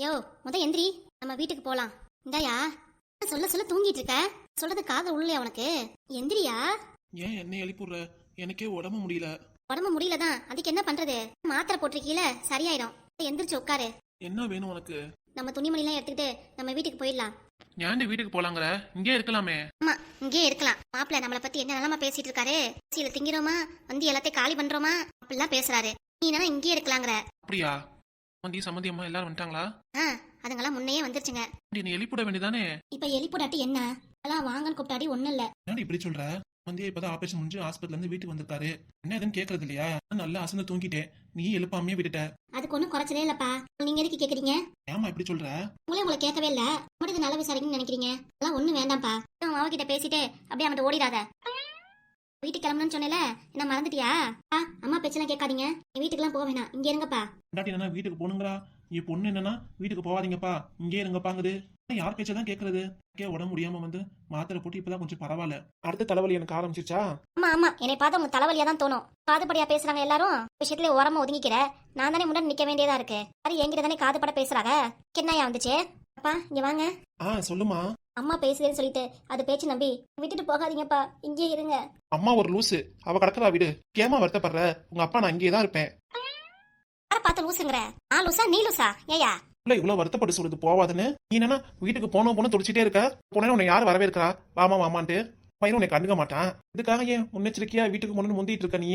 யோ எந்திரி, நம்ம வீட்டுக்கு போலாம். இந்தாயா, சொல்ல சொல்ல தூங்கிட்டு இருக்க. சொல்றது காதுல உள்ளே உனக்கு. எந்திரியா. ஏன் என்ன எழுப்பிடுற? எனக்கே உடம்பு முடியல. உடம்பு முடியலதான், அதுக்கு என்ன பண்றது? மாத்திரை போட்டிருக்கீல, சரியாயிடும். எந்திரிச்சு உட்காரு. என்ன வேணும் உனக்கு? நம்ம துணிமணி எல்லாம் எடுத்துக்கிட்டு நம்ம வீட்டுக்கு போயிடலாம். ஏன்டி வீட்டுக்கு போலாங்கிற? இங்கே இருக்கலாமே. ஆமா, இங்கே இருக்கலாம். மாப்பிள்ள நம்மளை பத்தி என்ன நிலமா பேசிட்டு இருக்காரு. சீல திங்கிறோமா, வந்து எல்லாத்தையும் காலி பண்றோமா அப்படிலாம் பேசுறாரு. நீ என்ன இங்கே இருக்கலாங்கிற? அப்படியா? சம்மந்தி சம்மந்தி அம்மா எல்லாரும் வந்துட்டாங்களா? அதுங்கெல்லாம் முன்னையே வந்துருச்சுங்க. நீ எழுப்பிட வேண்டியதானே? இப்ப எழுப்பிடாட்டி என்ன? எல்லாம் வாங்கன்னு கூப்பிட்டாடி ஒண்ணும் இல்ல. ஏன்டி இப்படி சொல்ற? சம்மந்தியா இப்பதான் ஆபரேஷன் முடிஞ்சு ஹாஸ்பிட்டல்ல இருந்து வீட்டுக்கு வந்திருக்காரு. என்ன எதுன்னு கேக்குறது இல்லையா? நல்லா அசந்து தூங்கிட்டேன், நீ எழுப்பாமையே விட்டுட்ட. அதுக்கு ஒன்னும் குறைச்சலே இல்லப்பா. நீங்க எதுக்கு கேக்குறீங்க? ஏமா இப்படி சொல்ற? உங்களை கேட்கவே இல்ல. முடிஞ்சது நல்ல விசாரிக்கணும்னு நினைக்கிறீங்க. அதெல்லாம் ஒண்ணும் வேண்டாம்ப்பா. அவன் அவகிட்ட பேசிட்டு அப்படியே அவன்கிட்ட ஓடிடாத. வீட்டுக்கு கிளம்பணும்னு சொன்னேல, என்ன மறந்துட்டியா? அம்மா பேச்செல்லாம் கேட்காதீங்க. வீட்டுக்கெல்லாம் போக வேணாம், இங்க இருங்கப்பா. என்னன்னா வீட்டுக்கு போகணுங்கிறா. என் பொண்ணு என்னன்னா வீட்டுக்கு போவாதீங்கப்பா, இங்கே இருங்கப்பாங்குது. யார் பேச்சதான் கேட்கறது? உடம்பு முடியாம வந்து மாத்திரை போட்டு இப்பதான் கொஞ்சம் பரவாயில்ல. அடுத்த தலைவலி எனக்கு ஆரம்பிச்சிருச்சா? ஆமா, என்னை பார்த்தா உங்க தலைவலியா தான் தோணும். காதுபடியா பேசுறாங்க எல்லாரும். விஷயத்துல ஓரமா ஒதுங்கிக்கிற. நான் தானே முன்னாடி நிக்க வேண்டியதா இருக்கு. அது என்கிட்ட தானே காதுபட பேசுறாங்க. என்னையா வந்துச்சு? அப்பா இங்க வாங்க. சொல்லுமா. அம்மா பேசுறேன்னு சொல்லிட்டு அது பேச்சு நம்பி விட்டுட்டு போகாதீங்கப்பா, இங்கே இருங்க. அம்மா ஒரு லூசு, அவ கடக்கறா விடு. ஏமா வருத்தப்படுற? உங்க அப்பா நான் இங்கே தான் இருப்பேன். யார பார்த்து லூசுங்கிற? லூசா நீ லூசா? ஏயா இல்ல இவ்வளவு வருத்தப்பட்டு சொல்றது போவாதுன்னு? நீ என்னன்னா வீட்டுக்கு போன துடிச்சிட்டே இருக்க. போனே உன்னை யாரு வரவேற்கிறா? வாமா வாமான்ட்டு. பையன் உன்னை கண்டுக்க மாட்டான். இதுக்காக ஏன் முன்னெச்சரிக்கையா வீட்டுக்கு போகணும்னு முந்திட்டு இருக்க நீ?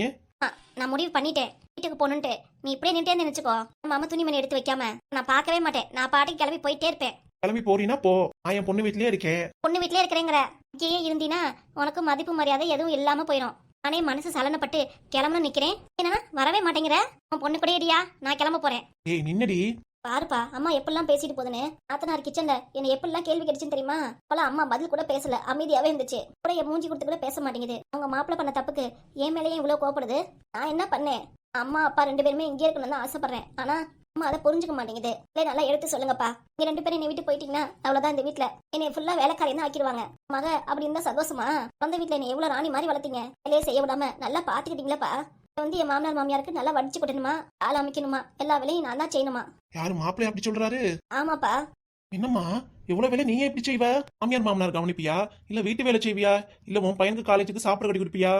நான் முடிவு பண்ணிட்டேன் வீட்டுக்கு போகணுன்ட்டு. நீ இப்படியே நின்றே நினைச்சுக்கோ. மாமா துணிமணி எடுத்து வைக்காம நான் பார்க்கவே மாட்டேன். நான் பாட்டுக்கு கிளம்பி போயிட்டே இருப்பேன். கிளம்பி போறீனா போ, நான் என் பொண்ணு வீட்லயே இருக்கேன். பொண்ணு வீட்லயே இருக்கிறேங்கிற? இங்கேயே இருந்தீனா உனக்கு மதிப்பு மரியாதை எதுவும் இல்லாம போயிடும். நானே மனசு சலனப்பட்டு கிளம்பணும் நிக்கிறேன். என்னன்னா வரவே மாட்டேங்கிற? உன் பொண்ணு கூட ஏறியா? நான் கிளம்ப போறேன். ஏய் நின்னடி. பாருப்பா, அம்மா எப்படிலாம் பேசிட்டு போதுன்னு. ஆத்தனார் கிச்சன்ல என்ன எப்படிலாம் கேள்வி கிடைச்சுன்னு தெரியுமா? அப்பெல்லாம் அம்மா பதில் கூட பேசல, அமைதியாவே இருந்துச்சு. கூட என் மூஞ்சி கொடுத்து கூட பேச மாட்டேங்குது. அவங்க மாப்பிள்ள பண்ண தப்புக்கு என் மேலேயே இவ்வளவு கோவப்படுது. நான் என்ன பண்ணேன்? அம்மா அப்பா 2 பேருமே இங்கே இருக்கணும்னு தான் ஆசைப்படுறேன். ஆனா அம்மா அதை புரிஞ்சுக்க மாட்டேங்குது. இல்லை நல்லா எடுத்து சொல்லுங்கப்பா. நீங்க 2 பேரும் என்னை விட்டு போயிட்டீங்கன்னா அவ்வளவுதான். இந்த வீட்டுல என்னை ஃபுல்லா வேலைக்காரியம் தான் ஆக்கிடுவாங்க. மக அப்படி இருந்தா சந்தோஷமா? சொந்த வீட்டுல என்னை எவ்வளவு ராணி மாதிரி வளர்த்தீங்க. வேலையே செய்ய விடாம நல்லா பாத்துக்கிட்டீங்களாப்பா. வந்து என் மாமனார் மாமியாருக்கு நல்லா வடிச்சு கொடுக்கணுமா, ஆள் அமைக்கணுமா, எல்லா வேலையும் நான் தான் செய்யணுமா? யாரு மாப்பிள்ளை அப்படி சொல்றாரு? ஆமாப்பா. என்னம்மா எவ்வளவு வேலை நீயே எப்படி செய்வ? மாமியார் மாமனார் கவனிப்பியா? இல்ல வீட்டு வேலை செய்வியா? இல்ல உன் பையனுக்கு காலேஜுக்கு சாப்பிட கட்டி கொடுப்பியா?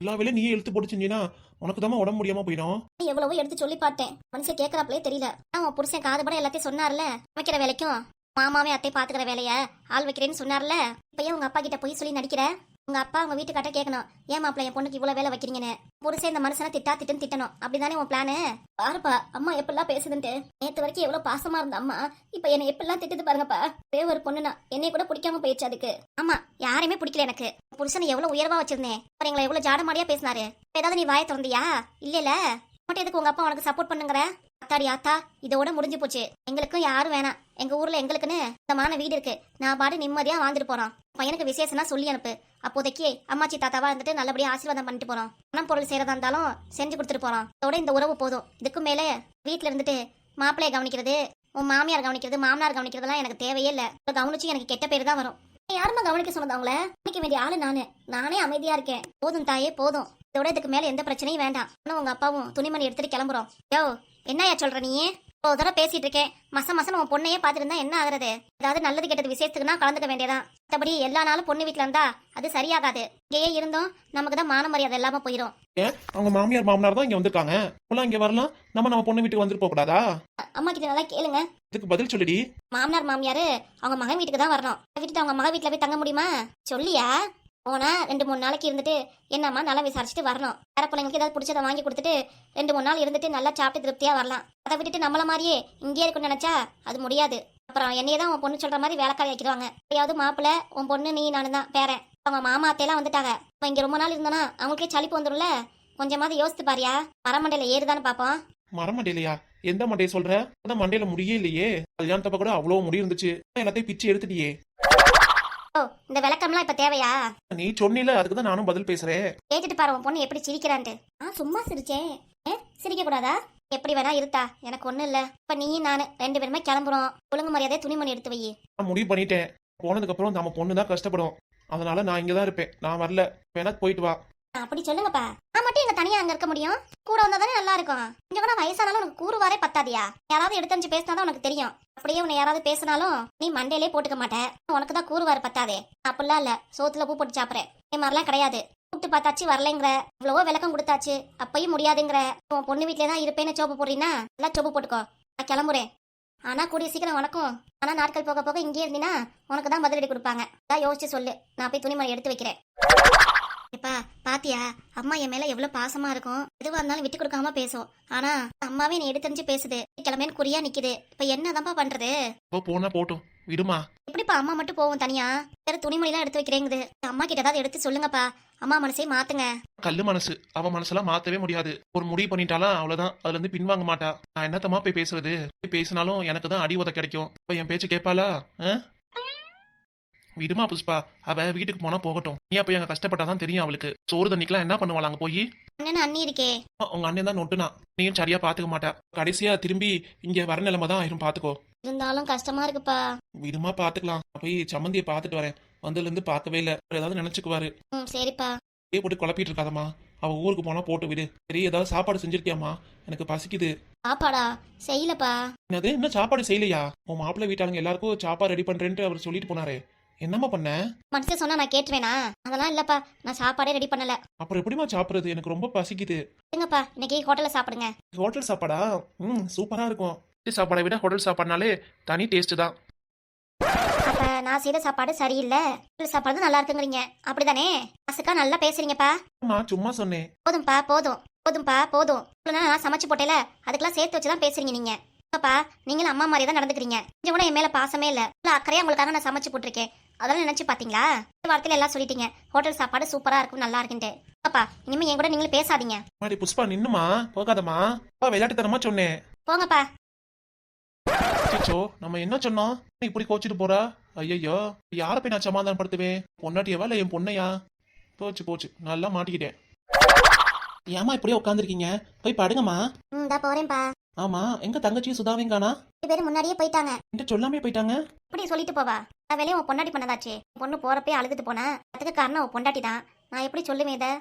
எல்லா வேலையும் நீயே எழுத்து போட்டு செஞ்சீனா உனக்கு தான் உடம்பு முடியாம போயிடும். எவ்வளவோ எடுத்து சொல்லி பார்த்தேன், மனுஷன் கேட்கறாப்லே தெரியல. அவன் புருஷன் காதுபட எல்லாத்தையும் சொன்னார்ல. வைக்கிற வேலைக்கும் மாமாவே அத்தை பாத்துக்கிற வேலைய ஆள் வைக்கிறேன்னு சொன்னார்ல. இப்ப உங்க அப்பா கிட்ட போய் சொல்லி நடிக்கிற? உங்க அப்பா உங்க வீட்டுக்காட்ட கேட்கணும், ஏன் மாப்பிள்ள என் பொண்ணுக்கு இவ்வளவு வேலை வைக்கிறீங்கன்னு. புருஷன் இந்த மனுஷனை திட்டுன்னு திட்டணும். அப்படிதானே உன் பிளானு? பாருப்பா அம்மா எப்படிலாம் பேசுதுன்ட்டு. நேத்து வரைக்கும் எவ்வளவு பாசமா இருந்த அம்மா இப்ப என்ன எப்படிலாம் திட்டுது பாருங்கப்பா. ஒரு பொண்ணுனா என்னை கூட பிடிக்காம போயிடுச்சு அதுக்கு. ஆமா, யாரையுமே பிடிக்கல எனக்கு. புருஷனை எவ்வளவு உயர்வா வச்சிருந்தேன். அப்புறம் எங்களை எவ்வளவு ஜாடமாடியா பேசினாரு. ஏதாவது நீ வாயை திறந்தியா? இல்ல மட்டும் எதுக்கு உங்க அப்பா உனக்கு சப்போர்ட் பண்ணுங்கிற? அத்தாடி ஆத்தா, இதோட முடிஞ்சு போச்சு. எங்களுக்கும் யாரும் வேணாம். எங்க ஊர்ல எங்களுக்குன்னு சுத்தமான வீடு இருக்கு. நான் பாடு நிம்மதியா வாழ்ந்துட்டு போறோம். பையனுக்கு விசேஷம்னா சொல்லி அனுப்பு. அப்போதைக்கு அம்மாச்சி தாத்தாவா இருந்துட்டு நல்லபடியா ஆசீர்வாதம் பண்ணிட்டு போறோம். பணம் பொருள் செய்யறதா இருந்தாலும் செஞ்சு கொடுத்துட்டு போறோம். இதோட இந்த உறவு போதும். இதுக்கு மேல வீட்டுல இருந்துட்டு மாப்பிள்ளைய கவனிக்கிறது, உன் மாமியார் கவனிக்கிறது, மாமனார் கவனிக்கிறதுலாம் எனக்கு தேவையே இல்ல. கவனிச்சு எனக்கு கெட்ட பேரு தான் வரும். யாருமா கவனிக்க சொன்னது? அவங்கள கவனிக்க வேண்டிய ஆளு நானே அமைதியா இருக்கேன். போதும் தாயே போதும். இதோட இதுக்கு மேல எந்த பிரச்சனையும் வேண்டாம். ஆனா உங்க அப்பாவும் துணிமணி எடுத்துட்டு கிளம்புறோம். யோ என்னையா சொல்ற நீ? ஒரு தடவை பேசிட்டு இருக்கேன். மசம் உன் பொண்ணையே பாத்துட்டு இருந்தா என்ன ஆகுறது? ஏதாவது நல்லது கெட்டது விசேஷத்துக்குன்னா கலந்துக்க வேண்டியதான். மற்றபடி எல்லா நாளும் பொண்ணு வீட்டுல இருந்தா அது சரியாகாது. இங்கேயே இருந்தோம் நமக்கு தான் மான மரியாதை இல்லாம போயிடும். அவங்க மாமியார் மாமனார் தான் இங்க வந்திருக்காங்க. இங்க வரலாம், நம்ம பொண்ணு வீட்டுக்கு வந்துட்டு போக கூடாதா? அம்மா கிட்ட நல்லா கேளுங்க. இதுக்கு பதில் சொல்லிடி. மாமனார் மாமியாரு அவங்க மகன் வீட்டுக்கு தான் வரணும். விட்டுட்டு அவங்க மகன் வீட்டுல போய் தங்க முடியுமா? சொல்லியா? போனா 2-3 நாளைக்கு இருந்துட்டு என்னம்மா நல்லா விசாரிச்சுட்டு வரணும். வேற பிள்ளைங்களுக்கு ஏதாவது பிடிச்சதை வாங்கி கொடுத்துட்டு 2-3 நாள் இருந்துட்டு நல்லா சாப்பிட்டு திருப்தியா வரலாம். அதை விட்டுட்டு நம்மள மாதிரியே இங்கே இருக்குன்னு நினைச்சா அது முடியாது. அப்புறம் என்னையே தான் உன் பொண்ணு சொல்ற மாதிரி வேலைக்காரி ஆக்கிடுவாங்க. எப்பயாவது மாப்பிள்ள உன் பொண்ணு நீ நானு தான் பேரன். அவங்க மாமா அத்தையெல்லாம் வந்துட்டாங்க. இப்ப இங்க ரொம்ப நாள் இருந்தோன்னா அவங்களுக்கே சளிப்பு வந்துடும்ல. கொஞ்சமாவது யோசித்து பாரியா. மரமண்டையில ஏறுதான்னு பாப்போம். மரமண்டையிலையா? எந்த மண்டையை சொல்ற? அதான் மண்டையில முடியே இல்லையே. கல்யாணத்தப்ப கூட அவ்வளவு முடி இருந்துச்சு, எல்லாத்தையும் பிச்சு எடுத்துட்டியே. இந்த விளக்கம்லாம் இப்ப தேவையா? நீ சொன்னில, அதுக்குதான் நானும் பதில் பேசுறேன். கேட்டுட்டு பாரு உன் பொண்ணு எப்படி சிரிக்கிறான்ட்டு. சும்மா சிரிச்சேன். சிரிக்க கூடாதா? எப்படி வேணா இருத்தா, எனக்கு ஒண்ணு இல்ல. இப்ப நீ நானு 2 பேருமே கிளம்புறோம். ஒழுங்கு மரியாதை துணிமணி எடுத்து வை. நான் முடிவு பண்ணிட்டேன். போனதுக்கு அப்புறம் நம்ம பொண்ணு தான் கஷ்டப்படும். அதனால நான் இங்கதான் இருப்பேன். நான் வரல. வேணா போயிட்டு வா. அப்படி சொல்லுங்கப்பா. நான் மட்டும் எங்க தனியா அங்க இருக்க முடியும்? கூட வந்தா தானே நல்லா இருக்கும். கொஞ்சம் கூட வயசானாலும் உனக்கு கூறுவாரே பத்தாதியா? யாராவது எடுத்து பேசினாதான் உனக்கு தெரியும். அப்படியே உன்னை யாராவது பேசினாலும் நீ மண்டையிலே போட்டுக்க மாட்டேன். உனக்கு தான் கூறுவார் பத்தாதே. அப்படிலாம் இல்ல, சோத்துல பூ போட்டு சாப்பிட்றேன். இதே மாதிரிலாம் கிடையாது. கூப்பிட்டு பார்த்தாச்சு வரலைங்கிற, இவ்வளவோ விளக்கம் கொடுத்தாச்சு, அப்பயும் முடியாதுங்கிற. உன் பொண்ணு வீட்டிலே தான் இருப்பேன்னு சோப்பு போடுறீன்னா எல்லாம் சோப்பு போட்டுக்கோ. நான் கிளம்புறேன். ஆனா கூடிய சீக்கிரம் உனக்கும். ஆனா நாட்கள் போக போக இங்கே இருந்தீங்கன்னா உனக்கு தான் பதிலடி கொடுப்பாங்க. அதான் யோசிச்சு சொல்லு. நான் போய் துணிமணி எடுத்து வைக்கிறேன். இப்பா பாத்தியா, அம்மா என் மேல எவ்வளவு பாசமா இருக்கும். எதுவா இருந்தாலும் விட்டு கொடுக்காம பேசும். ஆனா அம்மாவே நீ எடுத்தறிஞ்சு பேசுது. கிளம்பேன்னு குறியா நிக்குது. இப்ப என்னதான்ப்பா பண்றது? போனா போட்டும், விடுமா. எப்படிப்பா அம்மா மட்டும் போவோம் தனியா? வேற துணிமணி எல்லாம் எடுத்து வைக்கிறேங்குது. அம்மா கிட்ட ஏதாவது எடுத்து சொல்லுங்கப்பா. அம்மா மனசே மாத்துங்க. கல்லு மனசு, அவ மனசெல்லாம் மாத்தவே முடியாது. ஒரு முடிவு பண்ணிட்டாலும் அவ்வளவுதான், அதுல இருந்து பின்வாங்க மாட்டா. நான் என்னத்தமா போய் பேசுறது? போய் பேசினாலும் எனக்கு தான் அடி உத கிடைக்கும். இப்ப என் பேச்சு கேட்பாளா? விடுமா புஷ்பா, அவ வீட்டுக்கு போனா போகட்டும். நீ அப்ப எங்க கஷ்டப்பட்டாதான் தெரியும் அவளுக்கு. சோறு தண்ணிக்கெல்லாம் என்ன பண்ணுவாள் அங்க போய்? அண்ணன் அண்ணி இருக்கே. உங்க அண்ணன் தான் நொட்டுனா, நீயும் சரியா பாத்துக்க மாட்டா. கடைசியா திரும்பி இங்க வர நிலைமை தான் ஆயிரும், பாத்துக்கோ. இருந்தாலும் கஷ்டமா இருக்குப்பா. விடுமா, பாத்துக்கலாம். போய் சம்மந்தியை பாத்துட்டு வரேன். வந்ததுல இருந்து பாக்கவே இல்ல, ஏதாவது நினைச்சுக்குவாரு. சரிப்பா. ஏ போட்டு குழப்பிட்டு இருக்காதம்மா. அவ ஊருக்கு போனா போட்டு விடு. சரி, ஏதாவது சாப்பாடு செஞ்சிருக்கியாமா? எனக்கு பசிக்குது. சாப்பாடா? செய்யலப்பா. என்னது, என்ன சாப்பாடு செய்யலையா? உன் மாப்பிள்ளை வீட்டாளுங்க எல்லாருக்கும் சாப்பாடு ரெடி பண்றேன்ட்டு அவர் சொல்லிட்டு போனாரு. என்னம்மா பண்ண? மனுஷன் சொன்னா நான் கேட்டுவேனா? அதெல்லாம் இல்லப்பா, நான் சாப்பாடே ரெடி பண்ணல. அப்புறம் எப்படிமா சாப்பிடுறது? எனக்கு ரொம்ப பசிக்குது. எங்கப்பா இன்னைக்கு ஹோட்டல்ல சாப்பிடுங்க. ஹோட்டல் சாப்பாடா? சூப்பரா இருக்கும். சாப்பாடை விட ஹோட்டல் சாப்பாடுனாலே தனி டேஸ்ட் தான். அப்ப நான் செய்த சாப்பாடு சரியில்லை, ஹோட்டல் சாப்பாடு நல்லா இருக்குங்கிறீங்க, அப்படிதானே? அசுக்கா நல்லா பேசுறீங்கப்பா. நான் சும்மா சொன்னேன். போதும்பா போதும், போதும்பா போதும். நான் சமைச்சு போட்டேல, அதுக்கெல்லாம் சேர்த்து வச்சுதான் பேசுறீங்க நீங்க. அப்பா நீங்களும் அம்மா மாதிரி தான் நடந்துக்கிறீங்க. கொஞ்சம் கூட என் மேல பாசமே இல்ல. அக்கறையா உங்களுக்காக நான் சமைச்சு போட்டிருக்கேன். அதெல்லாம் நினைச்சு பாத்தீங்களா? ஒரு வார்த்தையில எல்லாம் சொல்லிட்டீங்க, ஹோட்டல் சாப்பாடு சூப்பரா இருக்கும், நல்லா இருக்குன்ட்டு. அப்பா இனிமே என் கூட நீங்களும் பேசாதீங்க. மாதிரி புஷ்பா, நின்னுமா போகாதம்மா. விளையாட்டு தரமா சொன்னேன். போங்கப்பா. சோ, நம்ம என்ன சொன்னோம்? இப்படி கோச்சிட்டு போறா? ஐயோ, யார போய் நான் சமாதானம் படுத்துவேன்? பொன்னாட்டியவா இல்ல என் பொண்ணையா? போச்சு போச்சு, நல்லா மாட்டிக்கிட்டேன். ஏமா இப்படியே உட்காந்துருக்கீங்க? போய் படுங்கம்மா. போறேன்பா. ஆமா, எங்க தங்கச்சியும் சுதாவையும் காணா? 2 பேரும் முன்னாடியே போயிட்டாங்க. என்கிட்ட சொல்லாமே போயிட்டாங்க. இப்படி சொல்லிட்டு போவா? நான் வேலையை உன் பொண்டாட்டி பண்ணதாச்சு. பொண்ணு போறப்பே அழுதுட்டு போனா, அதுக்கு காரணம் உன் பொண்டாட்டி தான். நான் எப்படி சொல்லுவேன் இதை?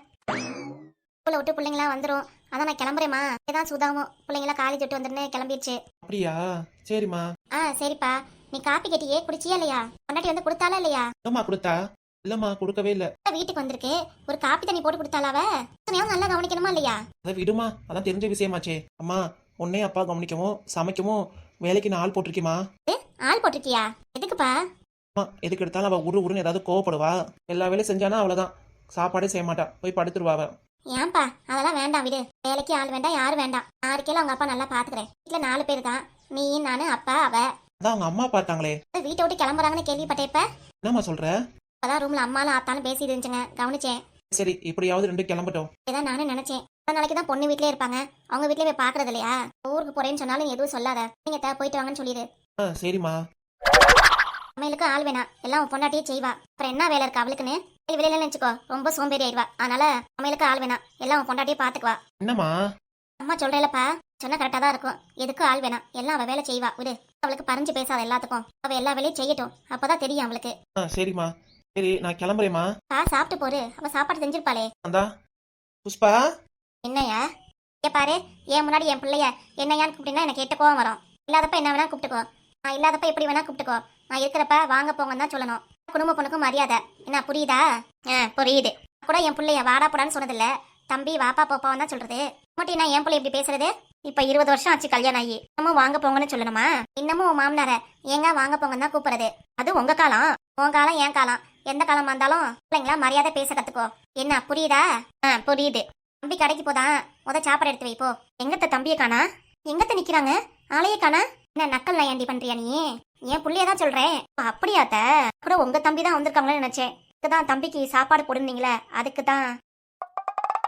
ஸ்கூலை விட்டு பிள்ளைங்களாம் வந்துடும், அதான் நான் கிளம்புறேம்மா. ஏதான் சுதாவும் பிள்ளைங்களாம் காலேஜ் விட்டு வந்துருன்னு கிளம்பிடுச்சு. அப்படியா? சரிம்மா. சரிப்பா. நீ காப்பி கேட்டியே, குடிச்சியா இல்லையா? பொண்டாட்டி வந்து கொடுத்தாலா இல்லையா? அம்மா கொடுத்தா? இல்லம்மா, கொடுக்கவே இல்ல. வீட்டுக்கு வந்திருக்கு, ஒரு காப்பி தண்ணி போட்டு கொடுத்தாலாவ? நல்லா கவனிக்கணுமா இல்லையா? அதை விடுமா, அதான் தெரிஞ்ச விஷயமாச்சே. அம்மா, உன்னே அப்பா கவனிக்கவும் சமைக்கவும் வேலைக்கு நான் ஆள் போட்டிருக்கேமா. ஆள் போட்டிருக்கியா? எதுக்குப்பா? எதுக்கு எடுத்தாலும் அவ உருன்னு ஏதாவது கோவப்படுவா. எல்லா வேலையும் செஞ்சானா அவ்வளவுதான், சாப்பாடே செய்ய மாட்டா, போய் படுத்துருவா அவ. ஏன்பா அதெல்லாம் வேண்டாம், விடு. வேலைக்கு ஆள் வேண்டாம், யாரும் வேண்டாம். யாருக்கேல அவங்க அப்பா நல்லா பாத்துக்கிறேன். வீட்டுல 4 பேர் தான், நீ நானு அப்பா அவ. அதான் அவங்க அம்மா பார்த்தாங்களே. வீட்டை விட்டு கிளம்புறாங்கன்னு கேள்விப்பட்டேப்ப. என்னம்மா சொல்ற? அதான் ரூம்ல அம்மாலும் ஆத்தாலும் பேசி இருந்துச்சுங்க, கவனிச்சேன். சரி, இப்படியாவது 2 கிளம்பட்டும். இதான் நானும் நினைச்சேன். நாளைக்கு தான் பொண்ணு வீட்லயே இருப்பாங்க, அவங்க வீட்லயே போய் பாக்குறது இல்லையா? ஊருக்கு போறேன்னு சொன்னாலும் எதுவும் சொல்லாத. நீங்க போயிட்டு வாங்கன்னு சொல்லிடு. சரிம்மா. சமையலுக்கு ஆள் வேணாம், எல்லாம் உன் பொண்டாட்டியே செய்வா. அப்புறம் என்ன வேலை இருக்கு அவளுக்குன்னு? வெளியில நினைச்சுக்கோ, ரொம்ப சோம்பேறி ஆயிடுவா. அதனால சமையலுக்கு ஆள் வேணாம், எல்லாம் உன் பொண்டாட்டியே பாத்துக்குவா. என்னம்மா? அம்மா சொல்றேன்லப்பா, சொன்னா கரெக்டா தான் இருக்கும். எதுக்கும் ஆள் வேணாம், எல்லாம் அவ வேலை செய்வா, விடு. அவளுக்கு பறிஞ்சு பேசாத எல்லாத்துக்கும். அவ எல்லா வேலையும் செய்யட்டும், அப்பதான் தெரியும் அவளுக்கு. சரிம்மா. சரி, நான் கிளம்புறேம்மா. சாப்பிட்டு போரு, அவ சாப்பாடு செஞ்சிருப்பாளே. அந்தா புஷ்பா. என்னையா? பாரு, என் முன்னாடி என் பிள்ளைய என்னையான்னு கூப்பிட்டீங்கன்னா எனக்கு எட்ட கோவம் வரும். இல்லாதப்ப என்ன வேணா கூப்பிட்டுக்கோ, நான் இல்லாதப்ப எப்படி வேணா கூப்பிட்டுக்கோ. நான் இருக்கிறப்ப வாங்க போங்கன்னு தான் சொல்லணும். குடும்ப பொண்ணுக்கும் மரியாதை என்ன, புரியுதா? புரியுது. கூட என் பிள்ளைய வாடா போடான்னு சொன்னதில்ல, தம்பி வாப்பா போப்பான்னு தான் சொல்றது. மட்டும் நான் என் பிள்ளை எப்படி பேசுறது? இப்ப 20 வருஷம் ஆச்சு கல்யாணம் ஆகி, இன்னமும் வாங்க போங்கன்னு சொல்லணுமா? இன்னமும் உன் மாமனார ஏங்க வாங்க போங்கன்னு தான் கூப்பிடுறது. அது உங்க காலம், உன் காலம் என் காலம். எந்த காலமா இருந்தாலும் பிள்ளைங்களா மரியாதை பேச கத்துக்கோ. என்ன புரியுதா? புரியுது. தம்பி கடைக்கு போதான், சாப்பாடு எடுத்து வைப்போ. எங்கத்த தம்பியை காணா? எங்கத்த நிக்கிறாங்க? ஆளையே காணா? என்ன நக்கல் ஏண்டி பண்றியா நீ? என் புள்ளையதான் சொல்றேன். அப்படியாத்த? கூட உங்க தம்பி தான் வந்திருக்காங்களேன்னு நினைச்சேன். அதுக்குதான் தம்பிக்கு சாப்பாடு போடுனீங்களே, அதுக்குதான்.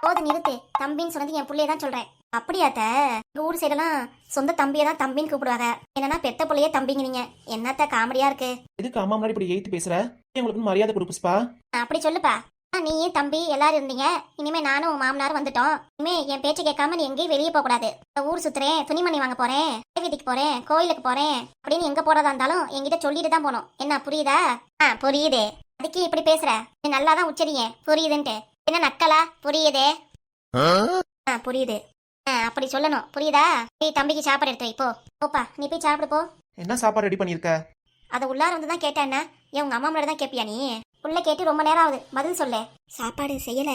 போது நிறுத்து, தம்பின்னு சொன்னது என் புள்ளையதான் சொல்றேன். அப்படியாத்த? ஊர் சைடெல்லாம் சொந்த தம்பியை தான் தம்பின்னு கூப்பிடுவாங்க. என்னன்னா பெத்த புள்ளையே தம்பிங்கிறீங்க. என்னத்த காமெடியா இருக்கு. எதுக்கு அம்மா முன்னாடி இப்படி ஏத்து பேசுற? உங்களுக்கு மரியாதை கொடு புஷ்பா. அப்படி சொல்லுப்பா. நீ தம்பி எல்லாரும் இருந்தீங்க, இனிமே நானும் உன் மாமனாரும் வந்துட்டோம். இனிமே என் பேச்சு கேட்காம நீ எங்கேயும் வெளியே போக கூடாது. ஊர் சுத்துறேன், துணிமணி வாங்க போறேன், வீட்டுக்கு போறேன், கோயிலுக்கு போறேன் அப்படின்னு எங்க போறதா இருந்தாலும் என்கிட்ட சொல்லிட்டு தான் போனோம். என்ன புரியுதா? புரியுது. அதுக்கு இப்படி பேசுற? நீ நல்லாதான் உச்சரிங்க, புரியுதுன்ட்டு. என்ன நக்கலா? புரியுதே. புரியுது. அப்படி சொல்லணும், புரியுதா? நீ தம்பிக்கு சாப்பாடு எடுத்து வை, போப்பா. நீ போய் சாப்பிடு போ. என்ன சாப்பாடு ரெடி பண்ணியிருக்க? அதை உள்ளார வந்து தான் கேட்டேன். என்ன ஏன் உங்க அம்மா முன்னாடி தான் கேட்பியா நீ? உள்ள கேட்டு ரொம்ப நேரம் ஆகுது, பதில் சொல்லு. சாப்பாடு செய்யல.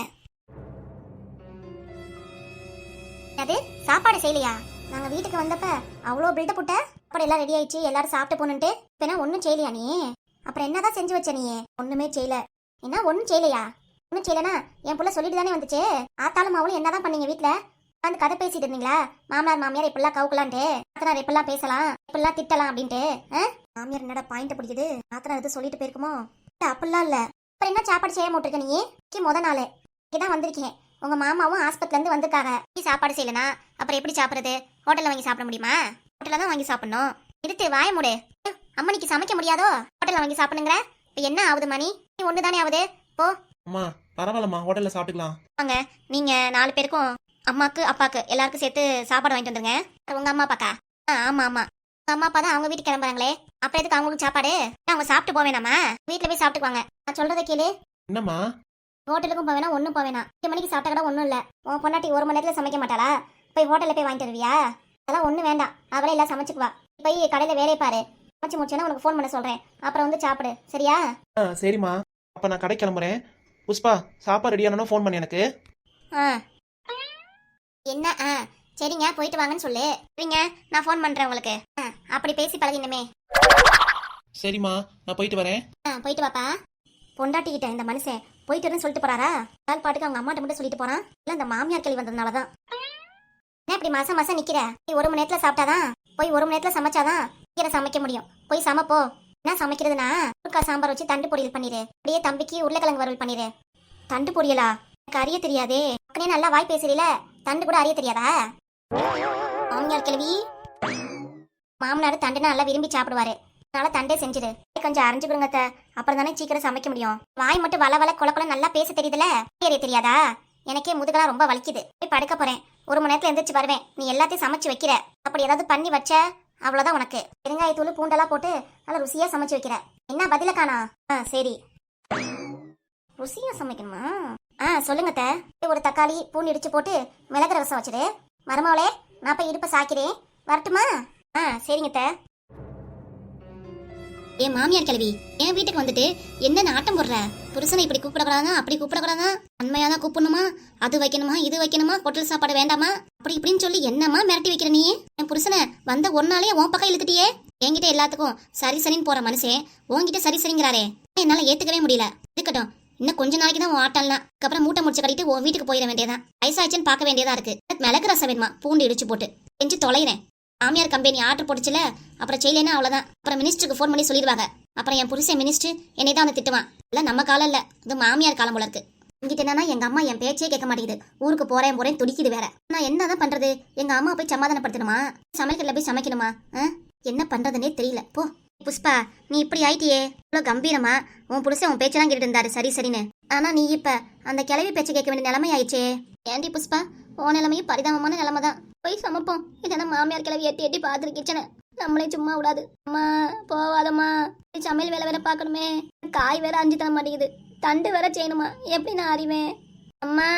அது சாப்பாடு செய்யலையா? நாங்க வீட்டுக்கு வந்தப்ப அவ்வளோ பில்டப் போட்ட. சாப்பாடு எல்லாம் ரெடி ஆயிடுச்சு, எல்லாரும் சாப்பிட்டு போனுன்ட்டு. இப்ப ஒன்றும் செய்யலையா நீ? அப்புறம் என்னதான் செஞ்சு வச்ச நீ? ஒண்ணுமே செய்யல. என்ன ஒன்றும் செய்யலையா? ஒன்றும் செய்யலனா என் புள்ள சொல்லிட்டு தானே வந்துச்சு. ஆத்தாலும் அவளும் என்னதான் பண்ணீங்க வீட்டுல? வந்து கதை பேசிட்டு இருந்தீங்களா? மாமனார் மாமியார் இப்பெல்லாம் கவுக்கலான்ட்டு, ஆத்தனார் இப்பெல்லாம் பேசலாம், இப்பெல்லாம் திட்டலாம் அப்படின்ட்டு. மாமியார் என்னடா பாயிண்ட் பிடிக்குது, ஆத்தனார் எதுவும் சொல்லிட்டு போயிருக்குமோ? அப்படிலாம் இல்ல. அப்புறம் என்ன சாப்பாடு செய்ய மாட்டிருக்க நீ? முத நாள் இங்கதான் வந்திருக்கேன். உங்க மாமாவும் ஆஸ்பத்திரில இருந்து வந்திருக்காங்க. நீ சாப்பாடு செய்யலனா அப்புறம் எப்படி சாப்பிடுறது? ஹோட்டல்ல வாங்கி சாப்பிட முடியுமா? ஹோட்டல்ல தான் வாங்கி சாப்பிடணும். எடுத்து வாய மூடு. அம்மனிக்கு சமைக்க முடியாதோ? ஹோட்டல்ல வாங்கி சாப்பிடுங்கிற? இப்ப என்ன ஆகுது மணி? நீ ஒண்ணு தானே ஆகுது. போ. அம்மா பரவாயில்லம்மா, ஹோட்டல்ல சாப்பிட்டுக்கலாம். வாங்க, நீங்க 4 பேருக்கும், அம்மாக்கு அப்பாக்கு எல்லாருக்கும் சேர்த்து சாப்பாடு வாங்கிட்டு வந்துருங்க. உங்க அம்மா அப்பாக்கா? ஆமா ஆமா, உங்க அம்மா அப்பா தான் அவங்க வீட்டுக்கு கிளம்புறாங்களே, அப்புறம் எதுக்கு அவங்களுக்கு சாப்பாடு? அவங்க சாப்பிட்டு போவேனாமா? வீட்டுல போய் சாப்பிட்டுக்குவாங்க. நான் சொல்றதை கேளு. என்னம்மா? ஹோட்டலுக்கும் போவேனா, ஒன்றும் போவேனா. 8 மணிக்கு சாப்பிட்டா கூட ஒன்றும் இல்லை. உன் பொண்டாட்டி 1 மணி நேரத்தில் சமைக்க மாட்டாளா? போய் ஹோட்டலில் போய் வாங்கிட்டு வருவியா? அதெல்லாம் ஒன்றும் வேண்டாம், அவளே எல்லாம் சமைச்சுக்குவா. போய் கடையில் வேலையை பாரு. சமைச்சு முடிச்சோன்னா உனக்கு ஃபோன் பண்ண சொல்கிறேன். அப்புறம் வந்து சாப்பிடு, சரியா? சரிம்மா, அப்ப நான் கடை கிளம்புறேன். புஷ்பா, சாப்பாடு ரெடியானோ ஃபோன் பண்ணி எனக்கு. என்ன? சரிங்க, போயிட்டு வாங்கன்னு சொல்லு. சரிங்க, நான் ஃபோன் பண்ணுறேன் உங்களுக்கு. அப்படி பேசி பழகினுமே. சரிம்மா, நான் போயிட்டு வரேன். போயிட்டு வாப்பா. பொண்டாட்டிக்கிட்ட இந்த மனுஷன் போயிட்டு வரேன்னு சொல்லிட்டு போறாரா? நாள் பாட்டுக்கு அவங்க அம்மாட்ட மட்டும் சொல்லிட்டு போறான். இல்ல இந்த மாமியார் கேள்வி வந்ததுனாலதான். என்ன இப்படி மாசம் நிக்கிற? நீ 1 மணி நேரத்துல சாப்பிட்டாதான், போய் 1 மணி நேரத்துல சமைச்சாதான் சீக்கிரம் சமைக்க முடியும். போய் சமைப்போ. என்ன சமைக்கிறதுனா, முருங்கா சாம்பார் வச்சு தண்டு பொரியல் பண்ணிடு. அப்படியே தம்பிக்கு உருளைக்கிழங்கு வறுவல் பண்ணிடு. தண்டு பொரியலா? எனக்கு அறிய தெரியாதே. அக்கனே நல்லா வாய் பேசுறீல, தண்டு கூட அறிய தெரியாதா? மாமியார் கேள்வி. மாமனார் தண்டுனா நல்லா விரும்பி சாப்பிடுவாரு. அதனால தண்டே செஞ்சிடு. கொஞ்சம் அரைஞ்சு கொடுங்க, அப்புறம் தானே சீக்கிரம் சமைக்க முடியும். வாய் மட்டும் வள வள கொல நல்லா பேச தெரியுதுல, தெரியாதா? எனக்கே முதுகெல்லாம் ரொம்ப வலிக்குது. போய் படுக்க போறேன். 1 மணி நேரத்துல எந்திரிச்சு வருவேன். நீ எல்லாத்தையும் சமைச்சு வைக்கிற. அப்படி ஏதாவது பண்ணி வச்ச அவ்வளவுதான் உனக்கு. பெருங்காயத்தூள் பூண்டெல்லாம் போட்டு நல்லா ருசியா சமைச்சு வைக்கிற. என்ன பதில காணா? சரி, ருசியா சமைக்கணுமா? சொல்லுங்க. ஒரு தக்காளி பூண்டு இடிச்சு போட்டு மிளகு ரசம் வச்சிடு. மருமவளே, நான் போய் இடுப்ப சாக்கிறேன், வரட்டுமா? சரிங்க. ஏன் மாமியார் கிழவி, என் வீட்டுக்கு வந்துட்டு என்ன ஆட்டம் போடுற? புருஷனை இப்படி கூப்பிடக்கூடாதா, அப்படி கூப்பிடக்கூடாதா, உண்மையாதான் கூப்பிடணுமா, அது வைக்கணுமா, இது வைக்கணுமா, ஹோட்டல் சாப்பாடு வேண்டாமா, அப்படி இப்படின்னு சொல்லி என்னமா மிரட்டி வைக்கிற நீ? என் புருஷனை வந்த ஒரு நாளே உன் பக்கம் இழுத்துட்டியே. என்கிட்ட எல்லாத்துக்கும் சரி சரின்னு போற மனுஷன் உன்கிட்ட சரி சரிங்கிறாரே, என்னால ஏத்துக்கவே முடியல. இருக்கட்டும், இன்னும் கொஞ்ச நாளைக்கு தான் உன் ஆட்டம்லாம். அதுக்கப்புறம் மூட்டை முடிச்சு கட்டிட்டு உன் வீட்டுக்கு போயிட வேண்டியதான். வயசாச்சுன்னு பார்க்க வேண்டியதா இருக்கு. மிளகு ரசம் வேணுமா, பூண்டு இடிச்சு போட்டு செஞ்சு தொலைறேன். மாமியார் கம்பெனி ஆர்டர் போட்டுச்சுல, அப்புறம் செய்யலன்னா அவ்வளவுதான். அப்புறம் மினிஸ்டருக்கு ஃபோன் பண்ணி சொல்லிடுவாங்க. அப்புறம் என் புருஷன் மினிஸ்டர் என்னை தான் வந்து திட்டுவான். இல்ல நம்ம காலம் இல்ல, இது மாமியார் காலம் போல இருக்கு. இங்கிட்ட என்னன்னா எங்க அம்மா என் பேச்சே கேட்க மாட்டேங்குது. ஊருக்கு போறேன் துடிக்குது வேற. நான் என்னதான் பண்றது? எங்க அம்மா போய் சமாதானப்படுத்தணுமா, சமையல்ல போய் சமைக்கணுமா? என்ன பண்றதுன்னே தெரியல. போ. புஷ்பா, நீ இப்படி ஆயிட்டியே. இவ்வளவு கம்பீரமா உன் புருஷன் உன் பேச்செல்லாம் கேட்டு இருந்தாரு சரி சரின்னு. ஆனா நீ இப்ப அந்த கிளவி பேச்சை கேட்க வேண்டிய நிலைமை ஆயிடுச்சே. ஏண்டி புஷ்பா, உன் நிலைமையும் பரிதாபமான நிலைமை தான். போய் சமைப்போம். இதெல்லாம் மாமியார் கிளவி எட்டி எட்டி பார்த்துருக்கிச்சன. நம்மளே சும்மா விடாது. அம்மா போவாதம்மா, சமையல் வேலை வேற பார்க்கணுமே. காய் வேற 5 தர மாட்டேங்குது. தண்டு வேற செய்யணுமா, எப்படி நான் அறிவேன்? அம்மா